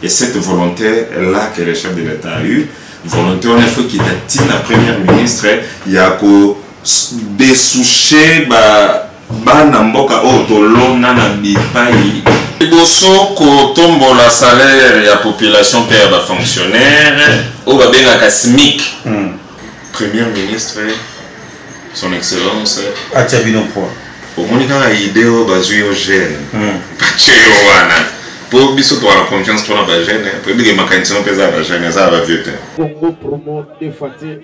Et cette volonté-là que le chef de l'État a eue, volonté en effet qui était la première ministre, il y a que dessoucher bana mboka otolona na bipai. Liboso ko tombola salaire ya population pe ya fonctionnaire o babenga SMIC. Premier ministre, son excellence Achabino Poa. Au monika la idée o bazui o jeune. Pachelo wana. Pour biso to la confiance to na ba jeune, pour bi makantion pesa ba jeune ça va vite. Congo promo de faté.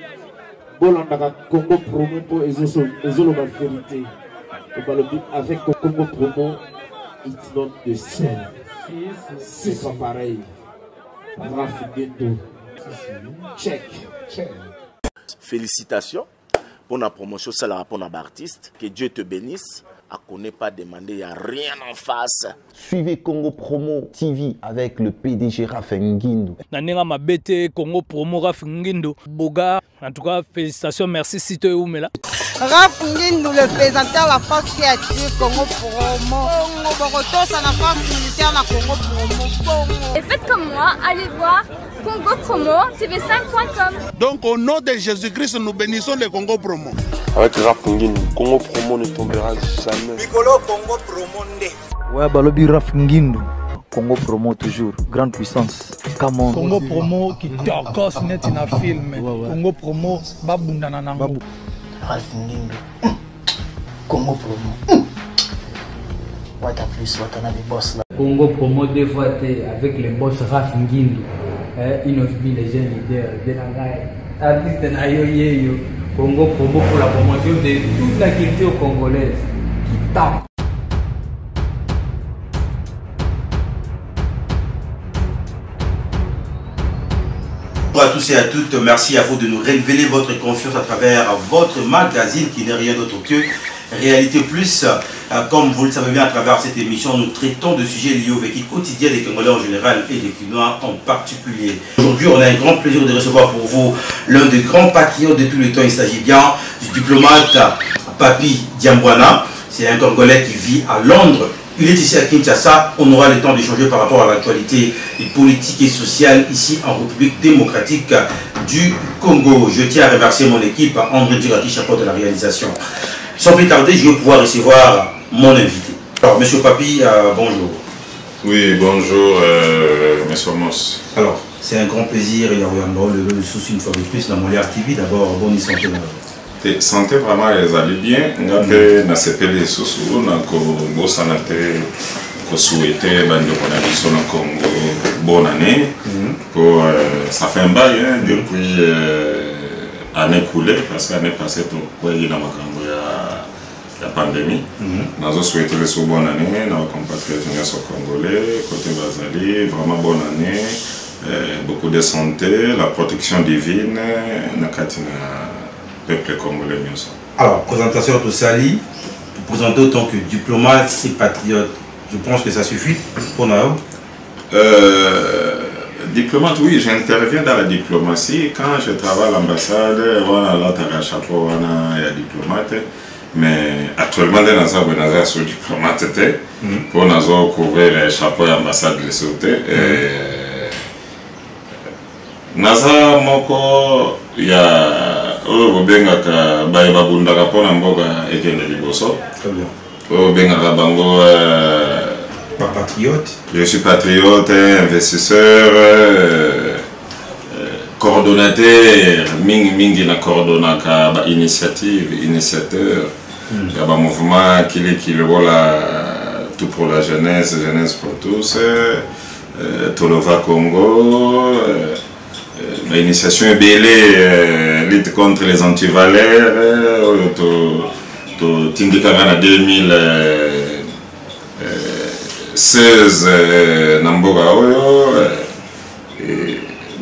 Bolanda Congo promo pour ezolo la vérité. Avec Congo promo, it's not the same. C'est pas pareil. Check. Félicitations pour la promotion, c'est la pour l'artiste. Que Dieu te bénisse. À connaît pas demander, il n'y a rien en face. Suivez Congo Promo TV avec le PDG Raph Ngindu. Nanenga mabete Congo Promo Raph Ngindu. Boga, en tout cas, félicitations, merci si tu es où, mais là. Raph Ngindu, le présentateur de la force créative Congo Promo. Boroto, c'est la force militaire de Congo Promo. Et faites comme moi, allez voir Congo Promo, tv5.com. Donc au nom de Jésus-Christ, nous bénissons le Congo Promo. Avec Raph Ngindu, Congo Promo ne tombera jamais. Nicolo Congo Promo ndé. Ouais, balobi Raph Ngindu. Congo Promo toujours, grande puissance. Come on. Congo Promo qui t'orcose net in un film. Congo Promo, babunda nanango. Raph Ngindu. Congo Promo. What a plus, what a des boss là. Congo Promo deux fois avec les boss Raph Ngindu. Il offre les jeunes leaders de la guerre. Artiste na yo. Congo Promo pour la promotion de toute la culture congolaise qui tape. Bonjour à tous et à toutes, merci à vous de nous révéler votre confiance à travers votre magazine qui n'est rien d'autre que Réalité Plus. Comme vous le savez bien, à travers cette émission, nous traitons de sujets liés au vécu quotidien des Congolais en général et des Quinois en particulier. Aujourd'hui, on a un grand plaisir de recevoir pour vous l'un des grands patriotes de tous les temps. Il s'agit bien du diplomate Papi Diambouana. C'est un Congolais qui vit à Londres. Il est ici à Kinshasa. On aura le temps d'échanger par rapport à l'actualité politique et sociale ici en République démocratique du Congo. Je tiens à remercier mon équipe, André Duraki, chapeau de la réalisation. Sans plus tarder, je vais pouvoir recevoir mon invité. Alors, monsieur Papi, bonjour. Oui, bonjour, monsieur Moss. Alors, c'est un grand plaisir et le souci une fois de plus dans mon TV. D'abord, bonne santé. Santé vraiment, les allez bien. Nous avons les sous nous avons souhaité au Congo bonne année. Pour, ça fait un bail depuis l'année coulée, parce que l'année passée, il y a la pandémie. Nous avons souhaité les bonne année, nos compatriotes congolais, côté Bazali, vraiment bonne année, beaucoup de santé, la protection divine, le peuple congolais mieux ça. Alors, présentation de Sali, présenter autant que diplomate et patriote, je pense que ça suffit pour nous. Diplomate, oui, j'interviens dans la diplomatie. Quand je travaille à l'ambassade, on a l'autre chapeau, on a diplomate. Mais actuellement, nous avons sur diplomate pour nous couvrir le chapeau de l'ambassade de sauté. Nous avons il y a patriote. Je suis patriote, investisseur, coordonnateur, mingi na coordonnaka initiateur. Il y a un mouvement qui est tout pour la jeunesse pour tous, Tolova Congo. L'initiation est belle, lutte contre les antivaleurs, Tindikagana 2016, Namboga Oyo.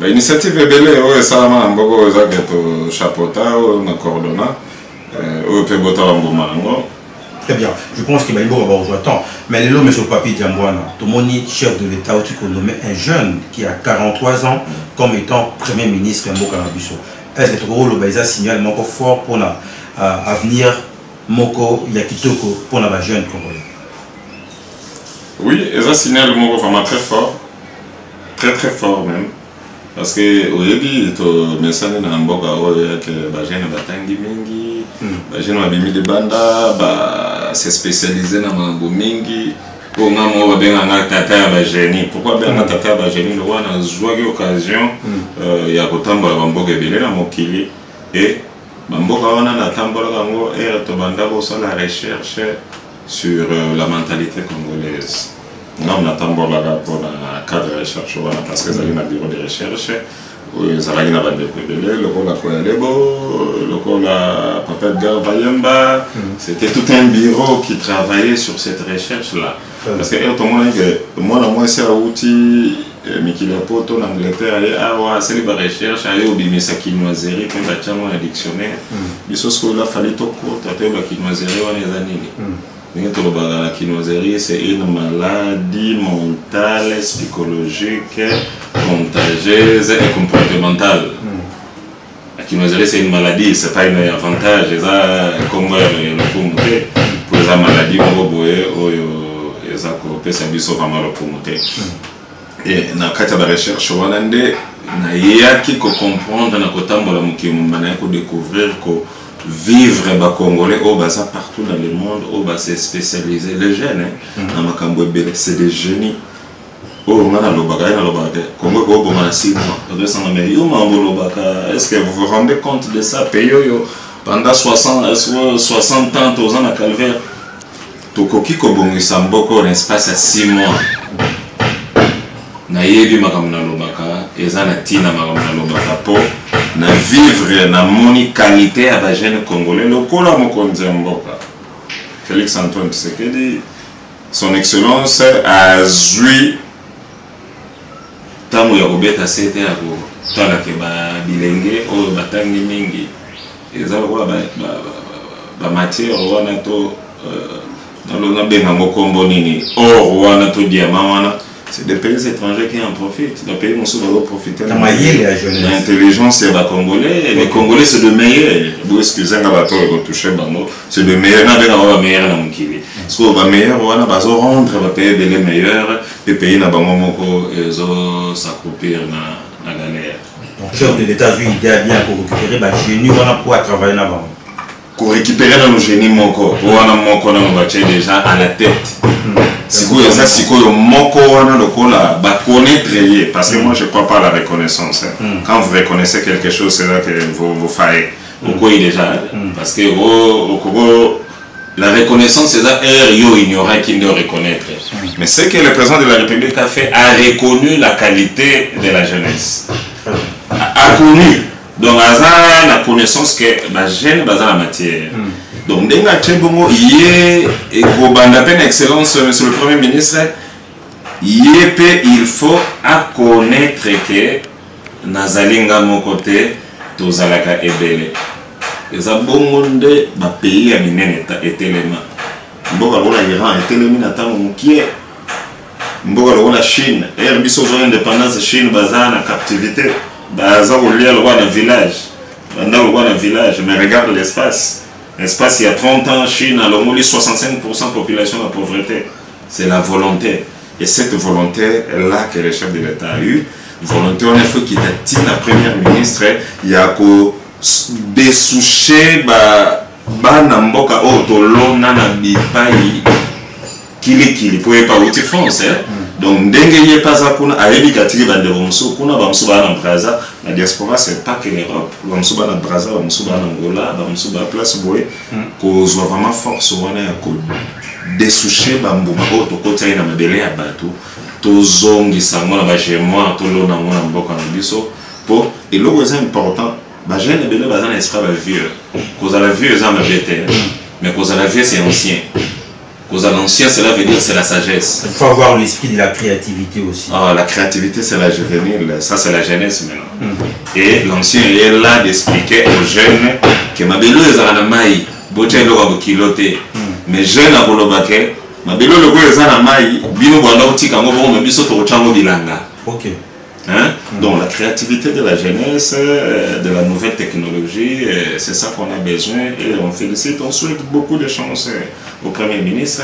L'initiative est belle, ça m'a Namboga Oyo, Chapota, on a coordonné, on peut botter un bon mango. Très bien, je pense qu'il va y avoir un temps. Mais le M. Papi Diambouana, tout le monde chef de l'État, tu peux nommer un jeune qui a 43 ans comme étant Premier ministre Mboka Nabiso. Est-ce que tu as signal Moko fort pour l'avenir Moko Yakitoko pour la jeune Congolais? Oui, et ça signale Moko vraiment très fort. très très fort même. Parce que au début, tu me sens dans un bon que les jeunes batangi mingi, les jeunes abimi de banda, se spécialisé dans mambo mingi. Pour moi, on va bien en tata ba génie. Pourquoi bien en tata ba génie? Le roi a joué l'occasion, il y a autant de mambo que belé dans mon kili et mambo quand on a tambola gango et to banda sur la recherche sur la mentalité congolaise. On a tambola pour la cadre de recherche parce que ça vient un bureau de recherche. Ça va y avoir des problèmes. Le rôle à Koyalebo, le rôle à Papa Edgar Vayamba. C'était tout un bureau qui travaillait sur cette recherche-là. Parce que moi, c'est un outil, Mikila Poto, en Angleterre, c'est la recherche, il y a eu des quinoiseries, quand il y a un dictionnaire. Il fallait tout court, il y a eu la quinoiserie dans les années. La quinoiserie, c'est une maladie mentale, psychologique, contagieuse et comportementale. La quinoiserie, c'est une maladie, ce n'est pas un avantage. Comme pour les maladies, et dans le cadre de la recherche, on a comprendre découvrir que vivre les Congolais partout dans le monde, c'est spécialisé. Les jeunes, c'est des génies. Est-ce que vous vous rendez compte de ça? Pendant 60 ans, aux ans à Calvaire, Tokoki Kobongisa Mboko en espace à 6 mois. Nayebi makamuna lobaka, ezana tina makamuna lobaka po na vivre na moni qualité à la jeune congolais lokola mokonzi mboka. Félix Antoine Tshisekedi, son excellence a joui tamu ya kobeta sete ya ko tala ke ba bilenge o batangi mingi. Ezala lokola ba matière wana to dans le Bengango Kombo Nini, or wana to diamant wana. C'est des pays étrangers qui en profitent. Les pays vont profiter de l'intelligence des Congolais. Les Congolais, c'est le meilleur. Vous excusez, c'est le meilleur. On a meilleur dans mon kiwi. Parce qu'on va meilleur, on va rendre les pays les meilleurs. Les pays n'ont pas s'accroupir dans la galère. Donc, chef de l'État, il y a bien pour récupérer les génies pour travailler là-bas. Pour récupérer nos génies, pour déjà à la tête. Parce que moi je ne crois pas à la reconnaissance. Quand vous reconnaissez quelque chose, c'est là que vous faillez. Parce que la reconnaissance, c'est ça, il n'y aura qui ne reconnaître. Mais ce que le président de la République a fait, a reconnu la qualité de la jeunesse. A connu. Donc, il y a la connaissance que la jeune est la matière. Donc, il y a une excellence, monsieur le Premier ministre, il faut connaître que Nazalinga mon côté, Tozalaka Ebele. Les abondes de pays à Minen et Téléma. Mboka l'Iran et Téléma n'attend mon qui est. Mboka la Chine, et biso indépendance Chine, bazar en captivité. Bazar au lieu le roi d'un village. Pendant le roi d'un village, mais regarde l'espace. L'espace, il y a 30 ans, Chine, alors on lit 65% de population de pauvreté. C'est la volonté. Et cette volonté-là que le chef de l'État a eu, volonté, en effet, qui t'a dit la première ministre, il y a que dessoucher, Banamboka, Otolona, Nabipai, Kili, pour pas où tu fonces. Donc, dès qu'il n'y a pas à aller à la diaspora, c'est pas que l'Europe. Bamsou na Brazza, Bamsou na Angola, Bamsou na place boé, qu'on soit vraiment force on est à dessoucher bambuma to côté na mabele ya bato, to zongi sango na ba chez moi, to lo na mona mboka na biso pour et le c'est important, ba jeune bele ba na esprit ba vieux. Cause à la vieux ça m'embête, mais cause à la vieux c'est ancien. Cause à l'ancien, cela veut dire c'est la sagesse. Il faut avoir l'esprit de la créativité aussi. Ah, la créativité, c'est la juvénile, ça c'est la jeunesse maintenant. Et l'ancien est là d'expliquer aux jeunes que ma belle est à la maille, beauté le kiloté. Mais jeune à Bolobake, ma belle le go est à la maille, bino boandauti kango mais biso to chango bilanga. Ok. Hein? Donc la créativité de la jeunesse, de la nouvelle technologie, c'est ça qu'on a besoin et on félicite, on souhaite beaucoup de chance au Premier ministre.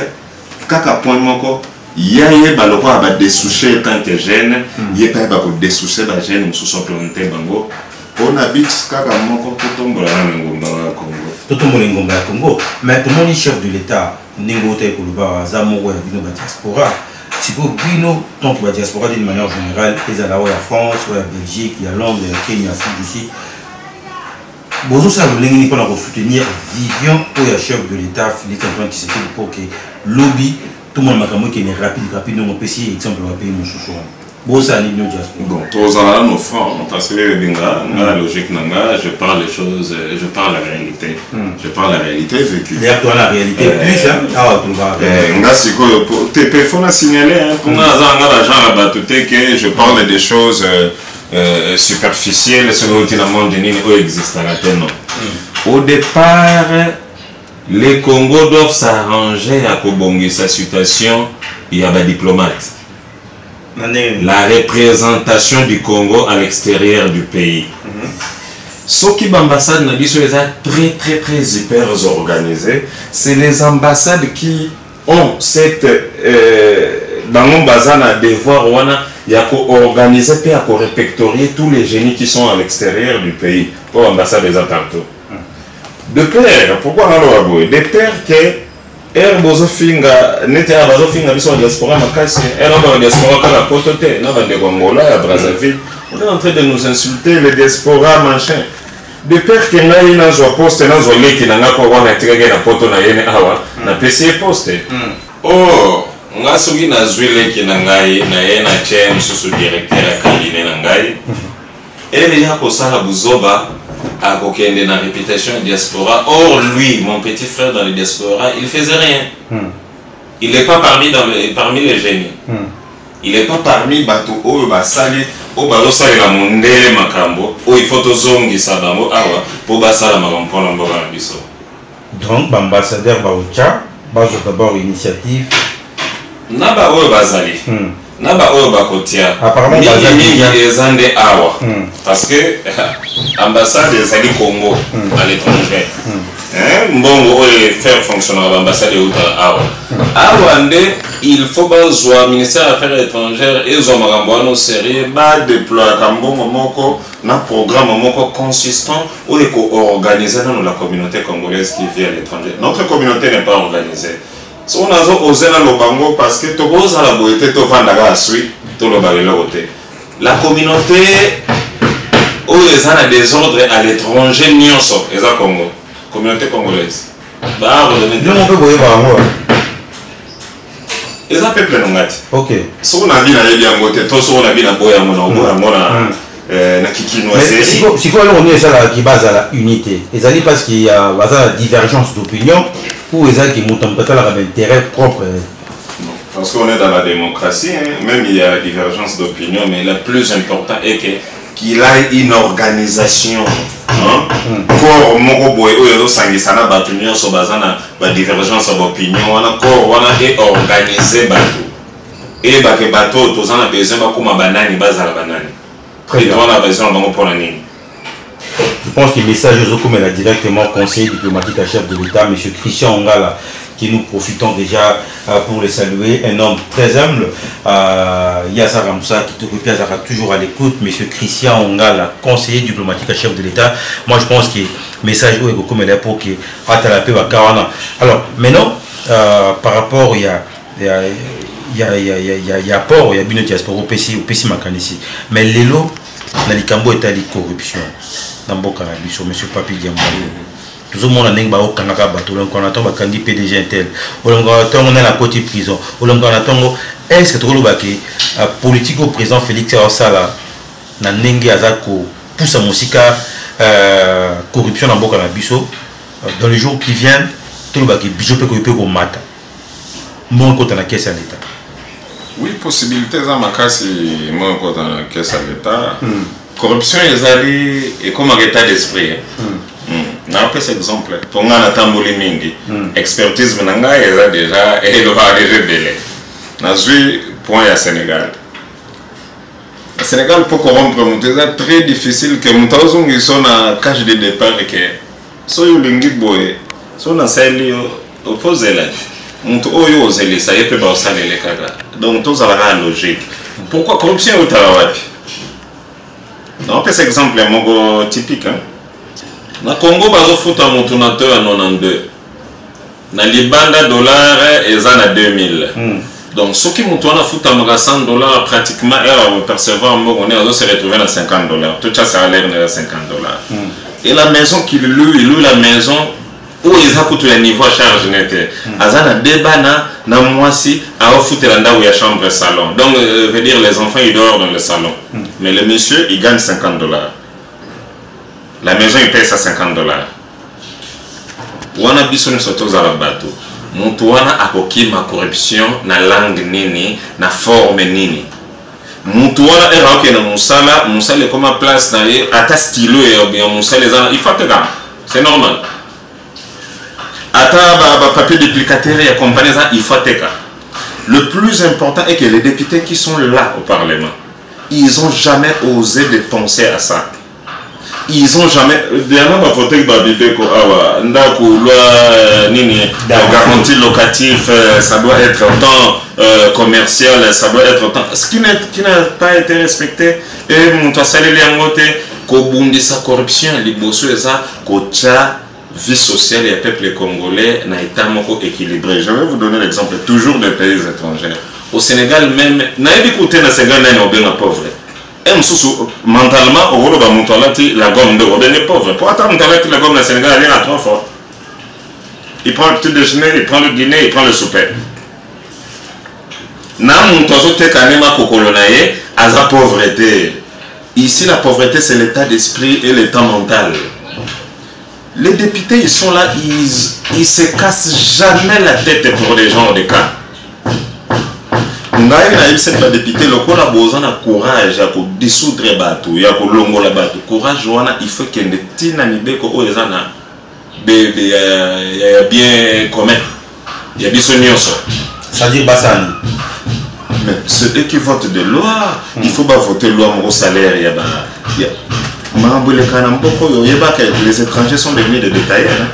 Kaka point moko, il y a des gens qui dessouché tant que jeune, il y a des gens qui dessouché les jeunes qui sont plantés bango. On habite kaka moko tout le monde au Congo. Tout le monde au Congo. Mais tout le monde chef de l'État, Ningote Kuluba, Zamoro et Bino diaspora. Si vous Bino, tant que la diaspora d'une manière générale, ils sont là où il y a France, où il y a Belgique, il y a Londres, il y a Kenya, il y a Fidji. Bonjour, ça veut dire qu'on a soutenir Vivian, où il y a chef de l'État, Félix Antoine Tshisekedi, pour que lobby, tout le monde qui est rapide, on peut essayer, exemple, on va payer nos chouchous. Bon, tous en nos francs, parce que la logique, je parle les choses, je parle la réalité. Je parle la réalité vécue. D'ailleurs, toi, la réalité plus, il faut signaler, pour que je parle des choses superficielles, selon le monde où existe la terre. Au départ, les Congos doivent s'arranger à Kobongi, sa situation, il y a des diplomates. La représentation du Congo à l'extérieur du pays. Ce qui l'ambassade est très hyper organisé. C'est les ambassades qui ont cette dans mon bazar à devoir il y a organiser et à répertorier tous les génies qui sont à l'extérieur du pays pour l'ambassade des partout. De pair, pourquoi on a de pair que Bozofinga n'était à Bazofinga sur la diaspora makasi et la diaspora kala potote na bande Angola à Brazzaville. On est en train de nous insulter les diaspora machin. De père que ngai na zo poste na zo leki na ngako wana tirage na poto na yene awa na PC poste. Oh, ngasugi na zwile ki na ngai na yena chem susu directeur ya cabinet na ngai. Et déjà ko sala buzoba à Kokende dans la réputation diaspora. Or, lui, mon petit frère dans la diaspora, il ne faisait rien. Il n'est pas parmi les génies. Il n'est pas parmi Batou, où Basali, où Balosali la Mondele Makambo, où il faut Zongi Sabango, Awa, pour Basala Magampon Lamboga Bisso. Donc, l'ambassadeur Baoucha, base d'abord initiative. Naba Oyo Bazali. Naba Oyo Bakotia. Apparemment, Bazali Awa. Parce que l'ambassade des Congo à l'étranger. Bon, faire fonctionner l'ambassade de Awa. Awande, il faut que le ministère des Affaires étrangères et les Magamboano sérieux déployer un programme consistant où il faut organiser dans la communauté congolaise qui vit à l'étranger. Notre communauté n'est pas organisée. Si on a osé dans le Bango parce que tout le monde a la beauté, tout le monde a la suite, tout le monde a la beauté. La communauté où ils ont des ordres à l'étranger, ils sont Congo. Communauté congolaise. Ils ont peuple nongati. Ok. Si on a vu la Yébi Angote, tout ce qu'on a vu dans Boya Mona, na Kikino. Si on est là qui base à la unité, ils ont dit parce qu'il y a une divergence d'opinion ou ils ont qui montent peut-être leur intérêt propre. Parce qu'on est dans la démocratie, même il y a divergence d'opinion, mais le plus important est qu'il a une organisation. Corps Mokoboy, où il y a une divergence d'opinion, corps est organisé. Et que bateau, tous en a besoin de banane, base à la banane. Très bien. Je pense que le message est directement conseiller diplomatique à chef de l'État, M. Christian Ongala, qui nous profitons déjà pour le saluer, un homme très humble. Yassa Ramsa, qui te toujours à l'écoute, M. Christian Ongala, conseiller diplomatique à chef de l'État. Moi, je pense que le message est pour que alors, maintenant, par rapport, il y a port, il y a bien diaspora au PC Makanisi. Mais l'élo, dans les Cambo est à la corruption. Dans le Bokarabisson, M. Papi Diambali. Tout le monde a dit qu'on attend un PDG intel. On a la côté prison. Est-ce que la politique au président Félix Sala na Nengue Azako pousse à Mosika corruption dans le Bokarabisson? Dans les jours qui viennent, tout le monde peut qu'on mate. Mon côté dans la caisse à l'État. Oui, possibilité dans ma caisse, mon côté dans la caisse à l'État. Corruption est comme un état d'esprit. N'a pas cet exemple. Pour moi, on a mingi. Expertise menanga est déjà et le va déjà belé. N'a vu point à Sénégal. Le Sénégal pour corrompre c'est très difficile que mon tauzong ils sont à cage de départ et que soyez lingi boy, sont à celle opposée là. Mon oyo osé les ça y peut pas ça les kaga. Donc tous la logique. Pourquoi corruption au Tawapi? On peut cet exemple un typique. Na Congo bazo futa motunateur à 92. Na libanda dollar ezana 2000. Donc ce qui monte à futa maga $100 pratiquement elle percevoir on est se retrouver à $50. Tout ça ça a l'air de $50. Et la maison qu'il loue la maison où ils ont coûté le niveau à charge n'était. Azana débana na moisi à foutre la ndao ya chambre salon. Donc veut dire les enfants ils dorment dans le salon. Mais le monsieur il gagne $50. La maison il paye ça $50. Wana bisoni soto za bato. Muntu wana akokima corruption na langue nini na forme nini. Muntu wana era ok na musala comme place na ye ata stylo et bien musala za il faut que c'est normal. Ata ba papier duplicateur et compagnie ça il faut que le plus important est que les députés qui sont là au Parlement, ils ont jamais osé de penser à ça. Ils ont jamais dernièrement voté babité ko awa ndako loi nini garantie locative ça doit être autant commercial ça doit être autant ce qui n'a pas été respecté et mon salé liangote ko bundisa corruption liboso eza ko cha vie sociale et peuple congolais na état moko équilibré. Je vais vous donner l'exemple toujours des pays étrangers. Au Sénégal même na écouté na Sénégal na obenga pauvre. Et mentalement, au rôle de la gomme de Robin est pauvre. Pour attendre la gomme de Sénégal, elle est à 3 fois. Il prend le petit déjeuner, il prend le dîner, il prend le souper. Na montozo te kanema kokolonaye à la pauvreté. Ici, la pauvreté, c'est l'état d'esprit et l'état mental. Les députés, ils sont là, ils se cassent jamais la tête pour les gens de cas. Ngai na yebisa ba député lokola bozana courage ya ko dissoudre bato ya ko longola bato courage wana il faut que ndetina mibeko o ezana bien commun ya biso nyonso ça dit basani mais ceux qui votent de loi il faut pas voter loi mon salaire ya ba ya mambule kana mboko yo yeba que les étrangers sont devenus des détaillants.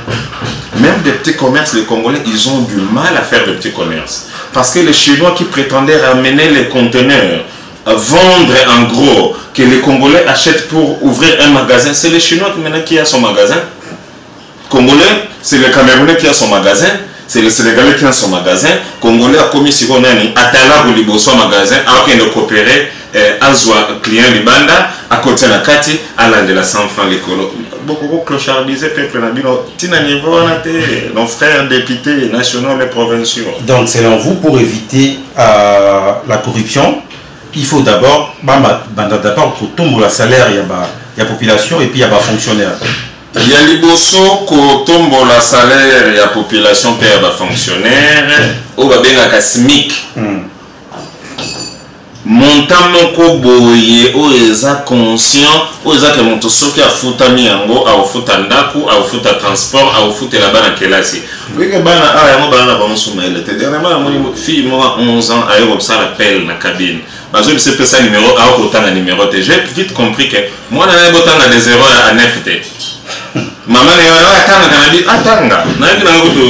Même des petits commerces, les Congolais, ils ont du mal à faire de petits commerces. Parce que les Chinois qui prétendaient ramener les conteneurs, vendre en gros, que les Congolais achètent pour ouvrir un magasin, c'est les Chinois maintenant qui a son magasin. Congolais, c'est le Camerounais qui a son magasin, c'est le Sénégalais qui a son magasin. Congolais a commis si on a Atala ou Liboso magasin, alors qu'il ne coopérait, Azwa client Libanda, à côté de la Kati, à l'an de la 100 francs l'écolo. Beaucoup clochardisé peuple nabino tina niveau nos frères députés nationaux et provinciaux. Donc selon vous, pour éviter la corruption, il faut d'abord pour tomber le salaire il y a population et puis il y a fonctionnaires. Il y a liboso ko tombo la salaire il y a population puis il y a fonctionnaires au ba benga SMIC. Montant moko boye o eza conscient o eza que monto soki afuta miango a ofuta ndaku a ofuta transport a ofuta la bana kelasi oui que bana a yango bana ba musuma ele te dernièrement mon fille moi 11 ans a eu ça l'appel na cabine bazo se pesa numéro a ko tanga numéro te j'ai vite compris que moi na botanga de 0 à 9 te maman ne atanga kana bi atanga na ngi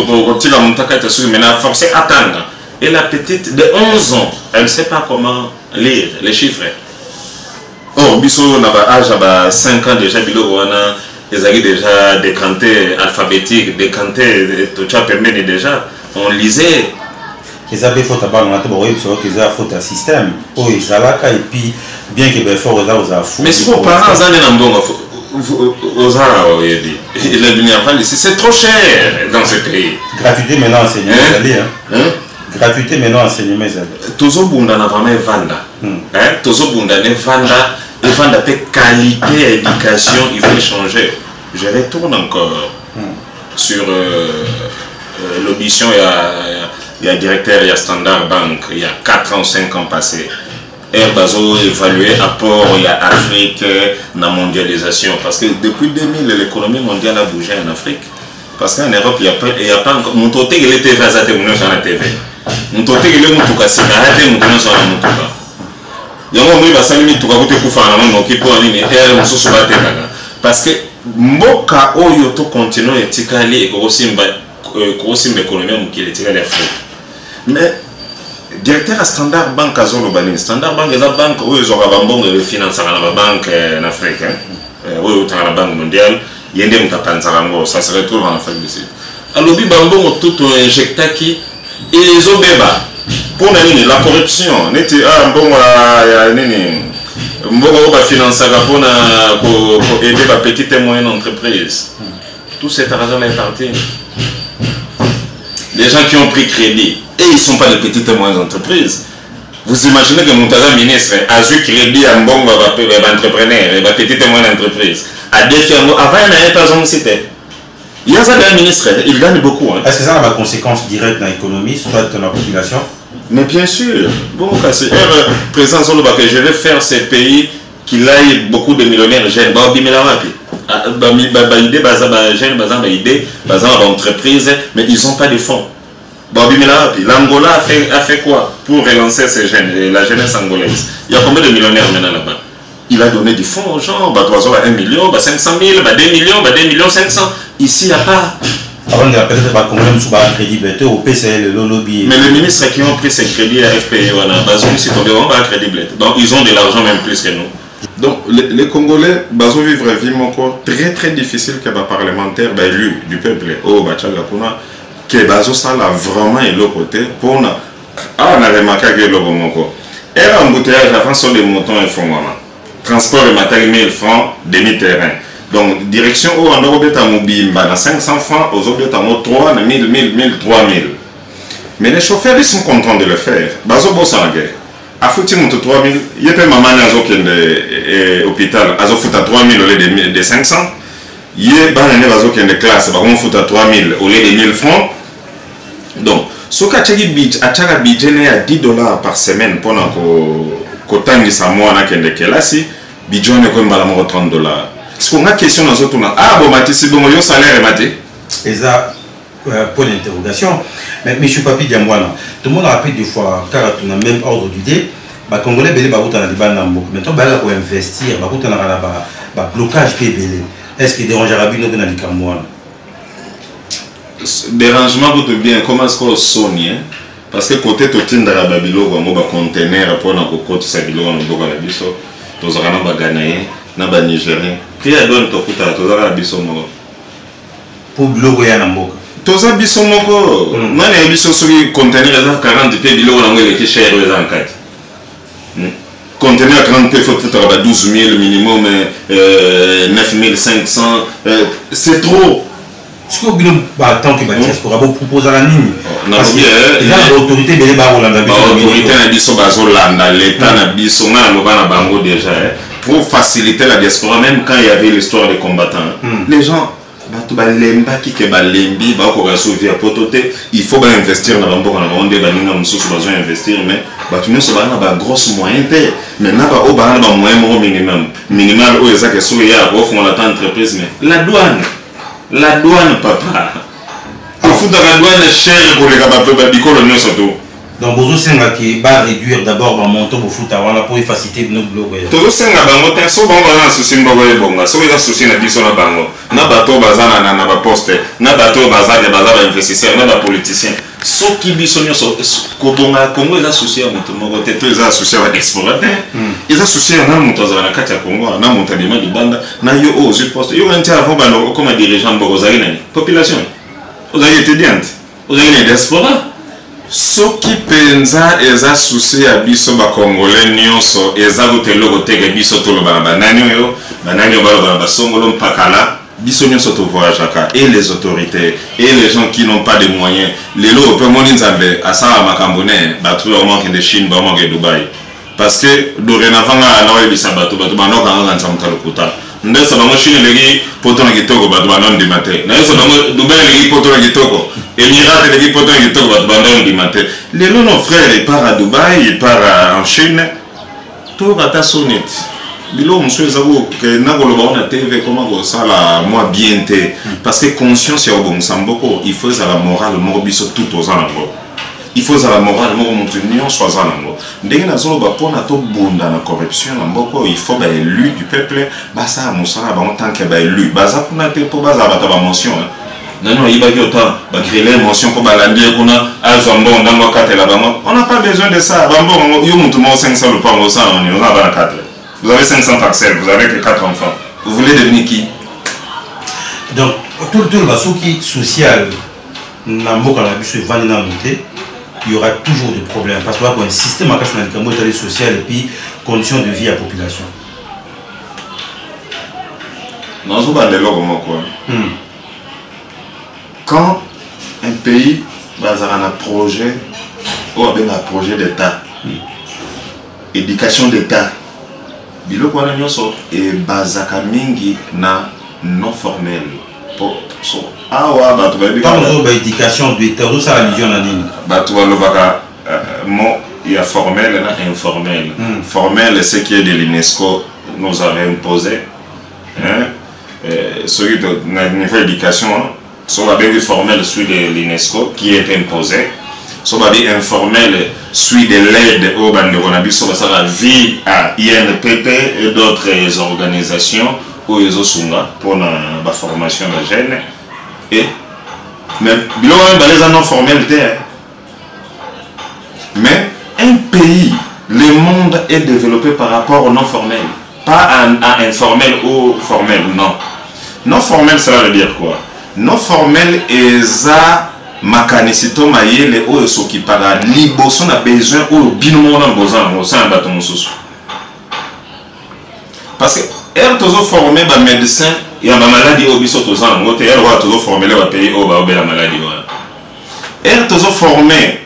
ko tika mutaka te sur mais na forcer atanga et la petite de 11 ans elle sait pas comment lire les chiffres. Or, biso na ba âge à 5 ans déjà biloko wana ezaki déjà décanté alphabétique, décanté tout ça permet déjà on lisait les abbés faut tabac on a tout oui parce que ils a faute à système oh ils alaka et puis bien que ben fort là aux afou mais si vos parents en na mbongo aux arabes il est venu avant ici c'est trop cher dans ce pays gratuité maintenant enseignement hein gratuité maintenant enseignement tozo bunda na vraiment vanda tozo bunda ne vanda et vanda pe qualité éducation il faut changer je retourne encore sur l'audition il y a directeur il y a Standard Bank il y a 4 ans 5 ans passés Bazo évalué apport il y a Afrique la mondialisation parce que depuis 2000 l'économie mondiale a bougé en Afrique parce qu'en Europe il y a pas encore mon toté il était vasate mon sur la TV mon toté il est mon tuka sigarate mon sur la mutuka yango mwi basali mituka kote kufa na mon ki po nini mon soso bateka parce que mboka oyo to continue etikali ekosimba économie mukile etikali Afrique mais directeur à Standard Bank à Zolobani. Standard Bank est la banque où ils ont le financement de la banque en Afrique. Où ils ont la banque mondiale. Il y a des gens ça se retrouve en Afrique du Sud. Alors, ils ont tout injecté qui et ils ont débat. Pour la corruption, on était bon financer pour aider les petites et moyennes entreprises. Tout cet argent est parti. Les gens qui ont pris crédit, et ils ne sont pas de petites et moyennes entreprises. Vous imaginez que mon ministre a eu crédit à un bon entrepreneur, et petites et moyennes entreprises. À des firmes, avant, il n'y a pas de cité. Il y a un ministre, il gagne beaucoup. Hein. Est-ce que ça a des conséquences directes dans l'économie, soit dans la population? Mais bien sûr. Bon, c'est président Zoloba que je vais faire ces pays qui aillent beaucoup de millionnaires jeunes. Entreprises, mais ils n'ont pas de fonds. L'Angola a fait quoi pour relancer ces jeunes, la jeunesse angolaise? Il y a combien de millionnaires maintenant là-bas? Il a donné des fonds aux gens, 1 million, 500 000, 2 millions, 2 millions 500. Ici, il n'y a pas. Avant de peut-être pas combien de sous crédibilité au PCL, le lobby. Mais les ministres qui ont pris ces crédits à FPI, donc ils ont de l'argent même plus que nous. Donc les Congolais, ils vivent vraiment encore très très difficile que les parlementaires élus du peuple au Bachagakuna, que ça là vraiment est le côté pour on a remarqué que le bon et l'embouteillage avant sont des moutons et fonds transport et matériel 1000 francs demi-terrain. Donc, direction où on a mobile, 500 francs, aux autres, 3, 1000, 3000. Mais les chauffeurs, ils sont contents de le faire. Bazo bosse en guerre. À foutre 3000, il y a pas maman qui est hôpital, à foutre 3000 au lieu de 500. Il y a pas de classe, on foutre 3000 au lieu de 1000 francs. Donc, ce qui a un budget à $10 par semaine pendant que tu as un budget, budget est comme $30. Est-ce qu'on a une question dans autres? Ah bon, Mathis, c'est bon, le salaire est maté. Et ça, pour l'interrogation. Mais M. Papi Diambouana, tout le monde rappelle des fois, car on a même ordre d'idée, les Congolais, ils vont maintenant, ils vont investir, ils vont faire blocage qui est belé. Est-ce qu'il dérange à Rabino dans les Cameroun? Dérangement, vous bien, comment est-ce qu'on sonne? Parce que côté tout le monde Babilo, on va contenir pour notre côté Sabilo, on va la biso, tous les gens Ghanéens, les Nigériens. Qui a donné ton fouta, tous les biso moko. Pour bloquer un ambo. Tous les biso moko. Moi, les biso sur contenir les 40 p bilo, on a été cher les enquêtes. Contenir 40 p, il faut foutre 12 000 minimum, 9 500. C'est trop. Ce que vous avez tant que Baptiste pour proposer à la ligne. L'autorité de l'autorité l'État n'a pas déjà pour faciliter la diaspora, même quand il y avait l'histoire des combattants. Les gens, il faut investir dans le monde, investir, mais nous avons des grosses moyens. Mais nous avons des moyens minimum. Minimal, entreprise, mais la douane, papa. Il faut dans la douane cher pour les capables surtout. Donc, vous va réduire d'abord le montant pour foutre avant pour faciliter nos blocs. Tout ça, on a un souci de bon, si on a un souci de la banque, on a un bateau bazar, on a un poste, on a un bateau bazar, on a un investisseur, on a un politicien. Ce qui sont Congo, ils associés à mon côté, ils associés à l'explorateur, ils associés à un montant à la carte à Congo, à un montant de bande, na yo aux postes. Yo un avant comme dirigeant Bogozari, population. Vous avez été étudiante, vous avez des diaspora. Ce qui pensa est associé à biso ba Congolais nyonso, ezagote logo tege biso tolo bananyo yo, bananyo ba songolo mpakala. Et les autorités et les gens qui n'ont pas de moyens, les lots peuvent monter à ça à Macambonais, battre au manque de Chine, au manque de Dubaï. Parce que dorénavant, à l'heure de Sabato, bateau, bateau, Ndé ça va Chine les poton qui toko bateau du matin. Ndé ça va Dubaï les poton qui toko. Émirats les poton qui toko bateau du matin. Les lots nos frères ils partent à Dubaï, ils partent en Chine. Tout va ta sonnette. Bilo monsieur Zabo que nagolo ba on a TV comment ça la moi bien té parce que conscience ya bon samboko il faut la morale morbiso tout aux anango il faut la morale mo montenir soit anango ndenge na zolo ba pona to bunda na corruption na mboko il faut ba élu du peuple ba ça mosala ba en tant que ba élu ba za kuna te po ba za ba mention non, il va y autant, créer l'émotion pour balancer, qu'on a un jambon dans le cadre là-bas. On n'a pas besoin de ça. Bambon, il y a 500 le pain au sang, on a 24. Vous avez 500 parcelles, vous avez que 4 enfants. Vous voulez devenir qui? Donc, tout le basso qui est social, il y aura toujours des problèmes. Parce qu'il y a un système social et puis conditions de vie à la population. Non, je vais quand un pays a un projet, ou un projet d'État, éducation d'État, bilo kwa na so et bazaka mingi na non formel pour so awa ba to ba bi ba éducation d'État do sa religion na nini ba to lo baka mo il y a formel et informel. Formel c'est qui est de l'UNESCO nous avait imposé celui de niveau éducation so ba bi formel celui de l'UNESCO qui est imposé. So babi informel suit de l'aide au bandéronabi sur la vie à INPP et d'autres organisations où ils ont pour la formation de jeunes et même les non formels mais un pays le monde est développé par rapport au non formel pas à informel ou formel non formel ça veut dire quoi non formel est ça makanisito mayele oyo soki para liboso na besoin oyo binomo na besoin au sein bato mosusu parce que er tozo former ba médecin ya ba maladie oyo biso toza ngo te er wa tozo former ba pays oyo ba obela maladie wana er tozo former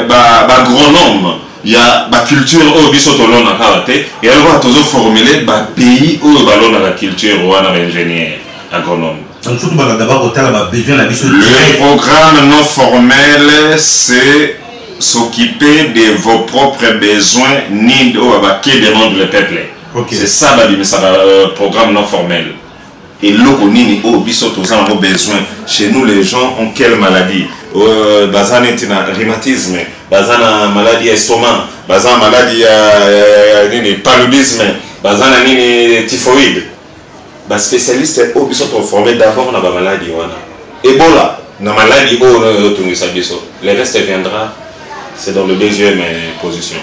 ba agronome ya ba culture oyo biso tolona kala te er wa tozo former ba pays oyo balona la culture wana ba ingénieur agronome. Donc, surtout, d'abord, le programme non formel, c'est s'occuper de vos propres besoins, ni qui demande le peuple. Okay. C'est ça le programme non formel. Et l'okonini, biso toza nos besoins. Chez nous, les gens ont quelle maladie? Bazan rhumatisme, bazan maladie estomac, bazan maladie paludisme, bazan typhoïde. Les spécialistes sont formés d'abord dans la maladie. Ebola, la maladie, le reste viendra, c'est dans le deuxième position.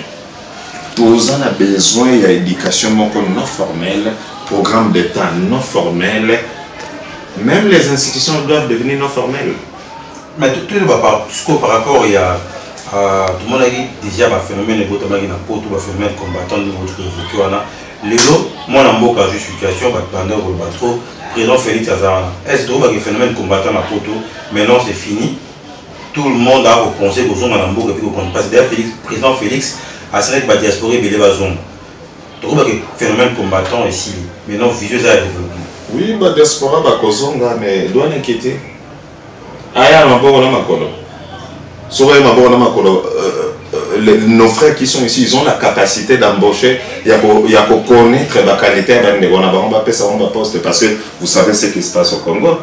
Tous on a besoin d'éducation non formelle, programme d'État non formel. Même les institutions doivent devenir non formelles. Mais tout le monde par rapport à tout le monde a dit déjà un phénomène de phénomène combattant de votre Lélo, moi, je suis en situation pendant le président Félix Azarana. Est-ce que le phénomène combattant la poto, maintenant c'est fini? Tout le monde a repensé aux zones en Amboka et puis au compte. Parce que d'ailleurs, président Félix a serré que la diaspora est belée à zone. Donc, le phénomène combattant est ici. Maintenant, visuel à développer. Oui, la diaspora est mais doit inquiéter. Aya, ma bonne makolo. Souvent, ma bonne makolo. Nos frères qui sont ici, ils ont la capacité d'embaucher, il y a qu'à connaître la qualité on va poste parce que vous savez ce qui se passe au Congo.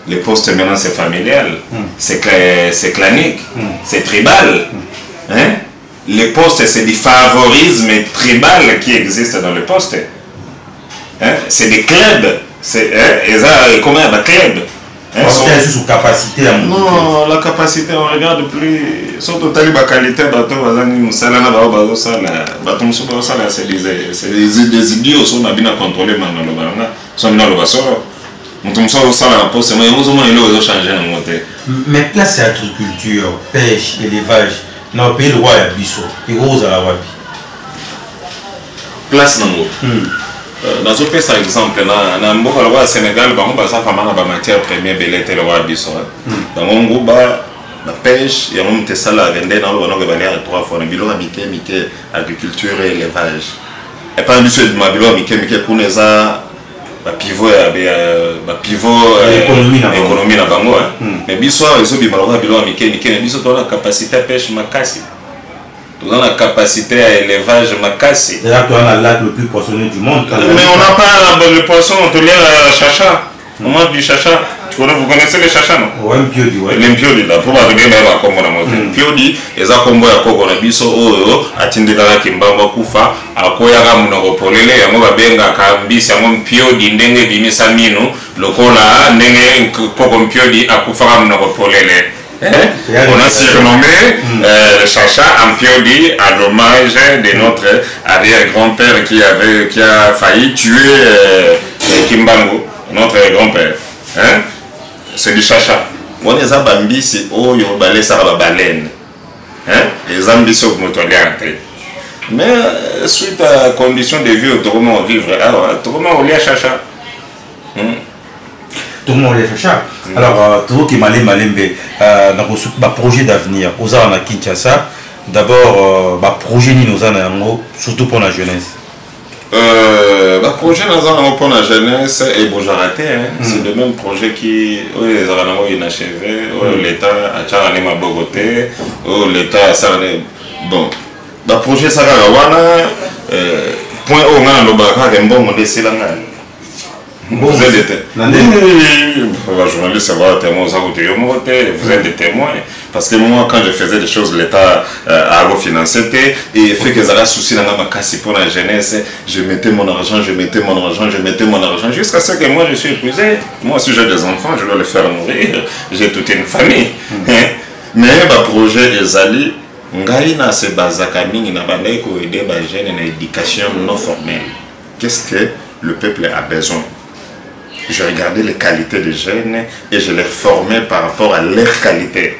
Les postes maintenant c'est familial, c'est clanique, c'est tribal. Les postes c'est du favorisme tribal qui existe dans les postes. C'est des clubs, comment il y a des clubs. Sous capacité non, la capacité on regarde plus surtout la qualité c'est des idiots sont bien contrôlés mais place c'est agriculture, pêche, élevage dans le pays de roi et biso et rose à la wapi place dans un pays par exemple au Sénégal la matière première belette le roi biso dans mon groupe la pêche et on ça la vendre dans le 3 fois bilo agriculture et élevage et pas du de ma bilo pour ça pivot économie na bango mais biso ils ont bilo biso la capacité à pêche makasi. Nous avons la capacité à élevage makasi. C'est là qu'on a lac le plus poissonneux du monde. Mais on n'a pas le poisson, on te lit à Chacha. On mange du chacha. Vous connaissez les chacha, non? Ouais, mpiodi, ouais. Les mpiodi, là, pour arriver à la combo, mpiodi, les accombos à Koko, la biso, atinde la kimbamba kufa, à Koyaga Munopolele, à Moba Benga, Kambis, à mon mpiodi, ndenge bimisa mino, lokola, ndenge Koko mpiodi, à Kufa Munopolele. On a surnommé le chacha en mpiodi à l'hommage de notre arrière-grand-père qui a failli tuer Kimbango, notre grand-père. Hein? C'est du chacha. On les a bambi, c'est oh, yo balé ça va baleine. Hein? Les ambitieux mais suite à la condition de vie, autrement vivre, alors autrement on lit chacha. Tout le monde lit chacha. Alors, tout qui m'a malembe, dans projet d'avenir, aux arts à Kinshasa, d'abord, projet ni nos années, surtout pour la jeunesse. Le projet pour la jeunesse est bon raté. C'est le même projet qui les Aranamo inachevé, l'État a charné ma Bogoté, l'État a bon. Le projet Saragawana, point au moins le Baka et bon, on décide la main. Vous êtes des témoins. Le journaliste savoir témoin, vous êtes des témoins. Parce que moi, quand je faisais des choses, l'État a refinancé et fait que ça a souci dans ma casse pour la jeunesse. Je mettais mon argent, jusqu'à ce que moi je suis épousé. Moi, si j'ai des enfants, je dois les faire nourrir. J'ai toute une famille. Mais le projet Ezali, Ngaïna se base à Kaming, n'a pas aider les jeunes dans l'éducation non formelle. Qu'est-ce que le peuple a besoin? Je regardais les qualités des jeunes et je les formais par rapport à leurs qualités.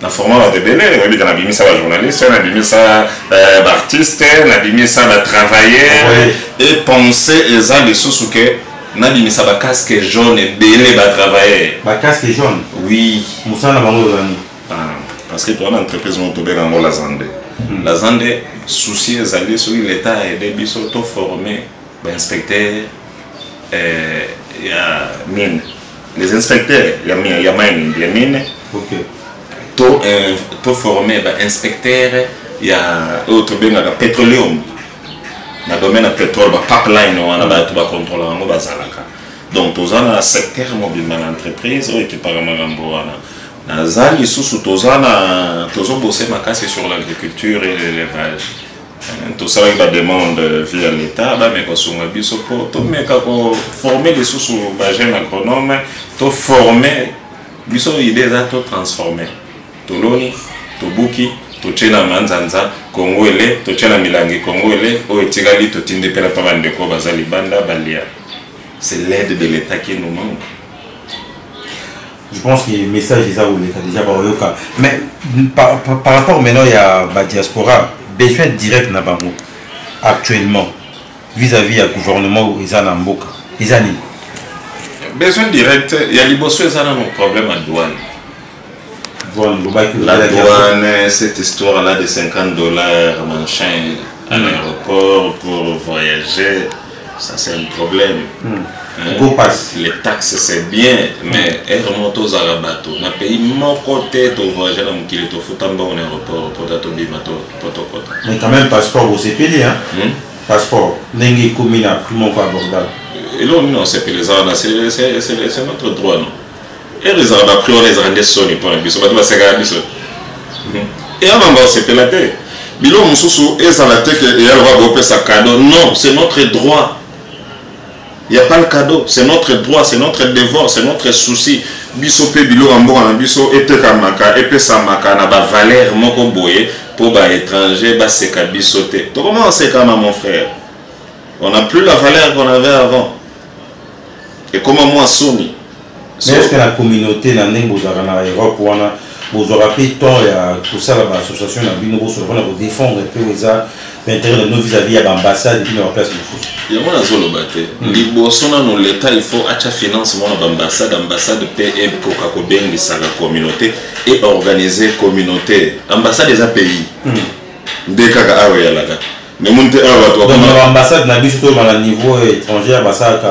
La formation de Bélé, on a mis ça à journaliste, on a mis ça à artiste, on a mis ça à travailleur et penser les sous que on a mis ça à casque jaune et Bélé à travailler. Casque jaune? Oui. Moussa n'a pas parce que pour une entreprise, on peut faire la Zande. La Zande, souci les alliés sur l'État et des bisous formés, inspecteurs. Il y a mine. Les inspecteurs, il y a mine, il y a mine. Tout formé, inspecteur, il y a autre bien pétroleum. Dans le domaine de pétrole, pipeline, on a tout contrôler en Bazalaka. Donc, tous un secteur mobile dans l'entreprise, qui parle de dans Zali, sous tous bossé ma casse sur l'agriculture et l'élevage. Tout ça avec la demande via l'État, mais pour former des sous-jeunes agronomes, pour former des idées à tout transformer. Tout l'oni, tout bouki, tout tchela manzanza, Congolais, tout tchela milangi Congolais, ou etigali, tout indépendant par de quoi bazali banda balia. C'est l'aide de l'État qui nous manque. Je pense que le message est ça où l'État déjà par Oyoka. Mais par rapport maintenant il y a la diaspora. Besoin direct na bango actuellement vis-à-vis du gouvernement où ils ont un boca. Besoin direct, il y a les bosses qui ont un problème à douane. La douane, cette histoire-là de $50 machin à l'aéroport pour voyager, ça c'est un problème. Les taxes c'est bien, mais elles remontent aux Arabato. Dans le pays, mon côté, tu voyages dans le Kili, tu fous en bas au aéroport pour t'attendre. Mais quand même, passeport, vous c'est payé, hein? Passeport, n'engue commune à plus mon abordable. Et là, non, c'est payé, c'est notre droit, non? Et les Arabes, on les rendait sonnés pour un bisou, c'est un bisou. Et avant, c'est payé la tête. Bilon, mon sous, et ça la tête, et elle va grouper sa cadeau. Non, c'est notre droit. Il n'y a pas le cadeau, c'est notre droit, c'est notre devoir, c'est notre souci. Biso pe bilo ambo na biso ete kamaka epe samaka na ba valeur moko boye pour ba étranger ba seka biso te. To comment c'est comme mon frère? On n'a plus la valeur qu'on avait avant. Et comment moi Sony? Mais est-ce que la communauté na ndenge bozara na Europe wana bozora pe temps ya tout ça la association na bino bo sur pour défendre peu ça l'intérêt de nos vis-à-vis à l'ambassade et puis dans la place de foot. Il y a mon azolo baté. L'État il faut acheter financement à l'ambassade payer pour qu'akobengi sa communauté et organiser communauté. Ambassade des pays. Ndeka awe ya laga. Mais monter awa donc l'ambassade n'a biso to à niveau étranger ambassade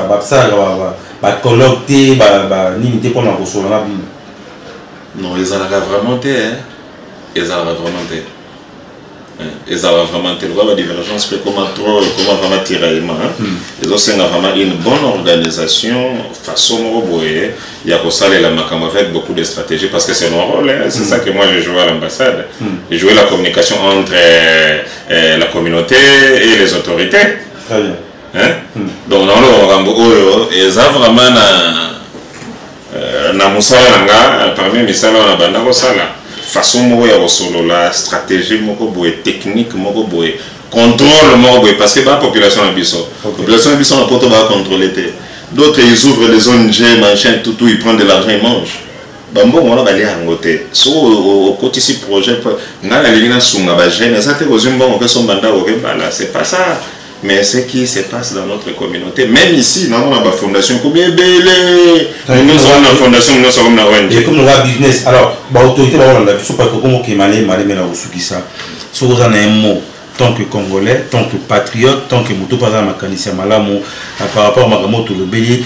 ba collecter ba limiter pour la ressource na bino. Non, ils en ont vraiment été, hein. Ils en ont vraiment été. Et ça va vraiment te voir la divergence, comment vraiment tiraillement. Et donc, c'est vraiment une bonne organisation, façon il y a ça la macam avec beaucoup de stratégies parce que c'est mon rôle. C'est ça que moi je joue à l'ambassade. J'ai joué la communication entre la communauté et les autorités. Très bien. Donc, dans le et ça vraiment na musala nga parmi misala na banda ko sala façon moko ya solo la stratégie moko boye technique moko boye contrôle moko boye parce que la population na biso na poto ba contrôler d'autres ils ouvrent les zones G machin tout ils prennent de l'argent ils mangent bambo on va aller en côté so au côté ci projet na la ligne na sunga ba jeune ça te kozimba on que son banda ko bala c'est pas ça. Mais ce qui se passe dans notre communauté, même ici, nous avons une fondation, combien belle. Nous avons une fondation, nous avons une ONG. Et comme nous avons un business, alors, l'autorité, parce que comme on si vous avez un mot, tant que Congolais, tant que patriote, tant que Moutou Paza Makanisia Malamo, par rapport à Magamoto le bélier,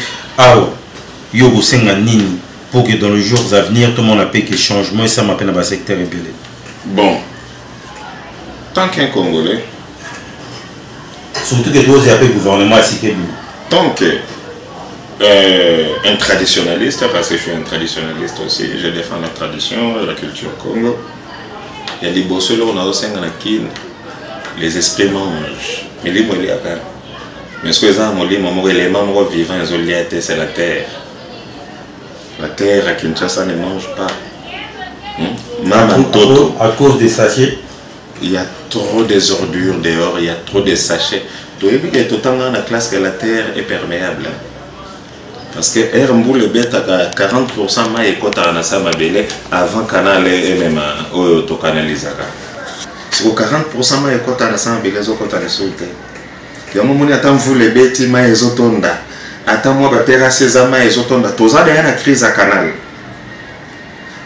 Yogo Senganini, pour que dans les jours à venir, tout le monde a payé des changements et ça m'appelle dans le secteur ébélé. Bon, tant qu'un Congolais, surtout que vous avez un gouvernement à Sikébou. Tant que un traditionnaliste, parce que je suis un traditionnaliste aussi, je défends la tradition, la culture Congo. Il y a des bosses là, on a aussi les esprits mangent. Mais les mots mais ce que ça, les membres vivants, c'est la terre. La terre à Kinshasa ne mange pas. À cause des sachets. Il y a trop des ordures dehors, il y a trop de sachets. Donc, il y a tout le temps dans la classe que la terre est perméable. Parce que le bête à 40% ma écoute à Nasa Mabele avant canal et même au canalisera. C'est que 40% ma écoute à Nasa Mabele au côté de sauté. Il y a un moment où attend vous les bêtes ma ezotonda. Attends moi batera sésama ezotonda. Tous ça derrière la crise à canal.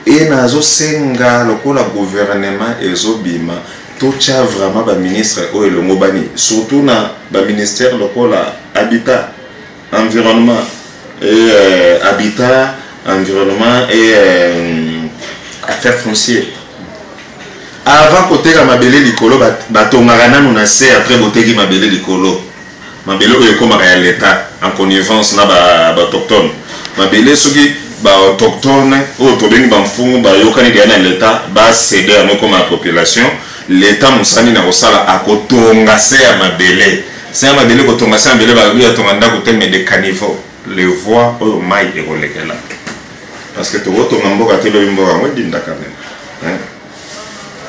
Et nazo senga le gouvernement ezobima. Tout ça vraiment le ministre ou le Mobani, surtout dans le ministère local habitat, environnement et habitat, environnement et affaires foncières. Avant côté la mabélé likolo batongarana nous nassé après côté qui mabélé likolo. Mabélé est comme l'État en connivence na ba autochtone. Mabélé ceux qui ba autochtone ou autobeng banfou ba yokani gana l'État ba céder à nous comme la population. L'État musani na kosala akotonga se ya mabele se ya mabele kotonga se ya mabele ba ya tonganda kotembe de caniveau les voies au mai et kolekela parce que to kotonga mboka telo mboka mwedinda quand même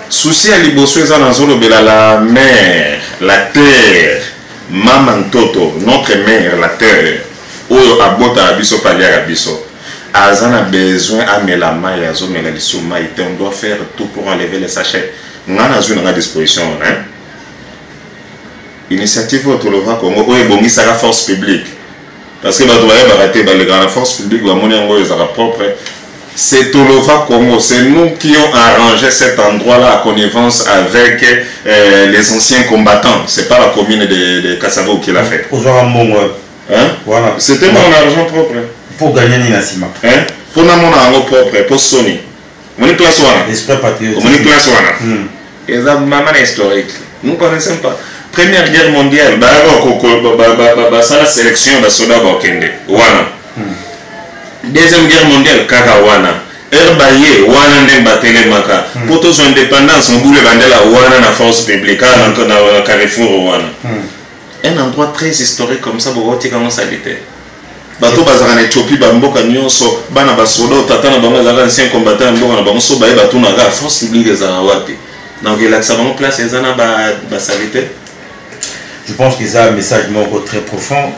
souci à liboso eza na zolo bela la mer la terre mama ntoto notre mère la terre oyo abota abiso pali ya biso azana besoin amela mai azomela liso mai on doit faire tout pour enlever les sachets. Nous avons à disposition. Initiative au Tolova Congo, où est la force publique. Parce que la force publique, c'est Tolova Congo. C'est nous qui avons arrangé cet endroit-là à connivence avec les anciens combattants. Ce n'est pas la commune de Kassavo qui l'a fait. C'était mon argent propre. Pour gagner Ninasima. Pour mon argent propre, pour Sony. Mon classe l'esprit patriotique. Mon classe et ça maman historique. Nous connaissons pas. Première guerre mondiale, ça la sélection de soldats Bakende. Wana. Deuxième guerre mondiale, Kaka Wana. Herbaye, Wana Nembatele Maka. Pour tous indépendance, on voulait vendre la Wana na force publique, dans Carrefour Wana. Un endroit très historique comme ça, pour voir comment ça était. Bato bazara na Éthiopie bamboka nyonso bana basoda tatana bango zaka ancien combattant mboka na bango so baye batu na ga force publique za wapi na ngela ça va place ezana ba salité. Je pense que c'est un message très profond.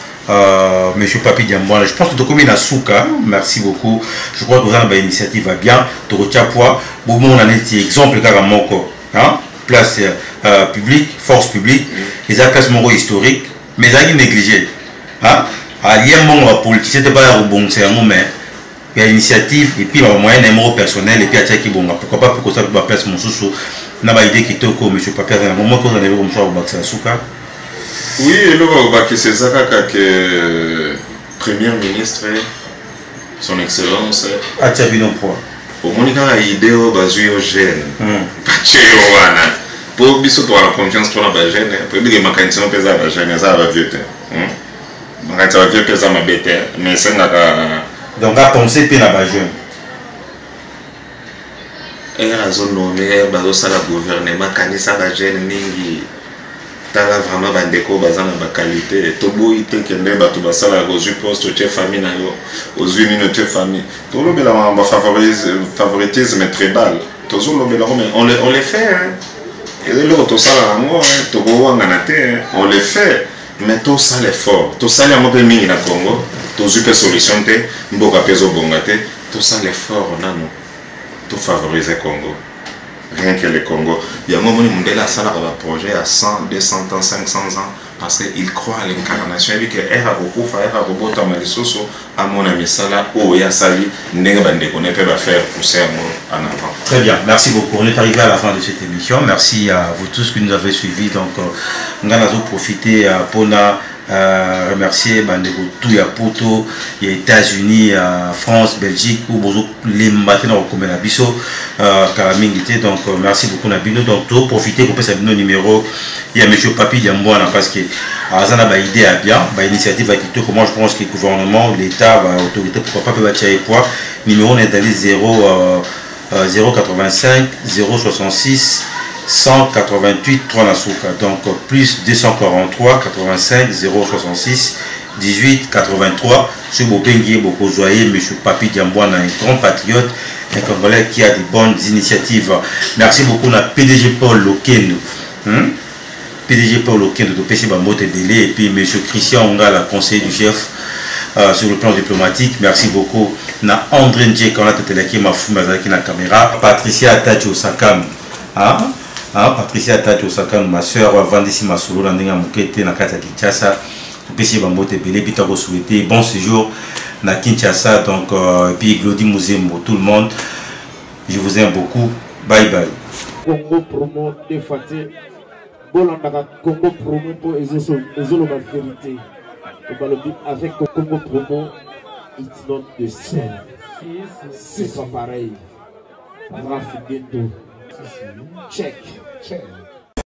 Monsieur Papi Diambois, je pense que comme il a souka, merci beaucoup. Je crois que vous avez une initiative va bien. Tu retiens poids. Bon, on a un exemple carrément hein, place publique, force publique. Les actes moraux historiques, mais ça est négligé. Hein? Il y a un moment politique, c'est pas un bon, c'est un moment. Il y a une initiative et puis il y a un moyen numéro personnel et puis il y a qui bon. Pourquoi pas pour que ça soit place mon sous-sous. On a une idée qui est au monsieur Papi. À un moment qu'on a vu comme ça au Baksa Souka. Oui, et là, c'est ça que Premier ministre, son excellence. Atchabino Poa. Au Monica a idée au Bazuyo Gène. Pachewana. pour biso to la confiance pour la jeune pour dire makanisi no pesa la jeune ça va vieux makanisi va vieux pesa ma bête mais c'est na donc à penser pe na ba jeune et raison nommé bazo sala gouvernement kanisa ba jeune mingi tala vraiment bandeko bazana ba qualité to boy te kende ba to basala gozu poste te famille na yo aux minutes famille to lo bela ba favoritisme tribal to zo lo bela mais on les fait hein. Et là, tout ça, on le fait, mais tout ça l'effort, tout ça les mini na Congo, tout ça solution te, mboka peso bongate, tout ça l'effort on a nous, tout favoriser Congo, rien que le Congo. Il y a un moment où Mandela ça a un projet à 100, 200 ans, 500 ans, parce qu'il croit à l'incarnation, il dit que era beaucoup, era beaucoup de malisoso, à mon ami Sala, oh ya sali, n'est pas de connaître pas faire pousser en avant. Très bien, merci beaucoup. On est arrivé à la fin de cette émission. Merci à vous tous qui nous avez suivis. Donc, on a profité pour remercier Bandego tout ya Poto, les États-Unis, France, Belgique, où vous les matins au la biso, Kalamingité. Donc, merci beaucoup Nabino. Donc, tout profiter pour passer un numéro. Il y a M. Papi Diamboana parce que Azana a idée à bien, l'initiative a quitté. Moi, je pense que le gouvernement, l'État, l'autorité, pourquoi pas peut battre poids. Numéro on est allé 085 066 188 3 Nasuka, donc plus 243 85 066 18 83. Ce Bobengi beaucoup joyeux, M. Papi Diamboana, un grand patriote, un Congolais qui a de bonnes initiatives. Merci beaucoup à PDG Paul Lokendo, PDG Paul Lokendo de PC Bamote Délé, et puis M. Christian Ongala, conseiller du chef sur le plan diplomatique. Merci beaucoup na André Ndje quand on a téléqué ma fou mazaki na caméra. Patricia Tati Osakam, Patricia Tati Osakam, ma soeur Vandisi Masolo na ndenga mukete na kata Kinshasa. PC Bamote Belé, puis t'as souhaité bon séjour na Kinshasa. Donc et puis Glody Mouzembo, tout le monde, je vous aime beaucoup. Bye bye. Congo promo de Faté, Bolanda Congo promo pour Ezolo vérité. Avec Congo promo, it's not the same. C'est pas pareil. Check.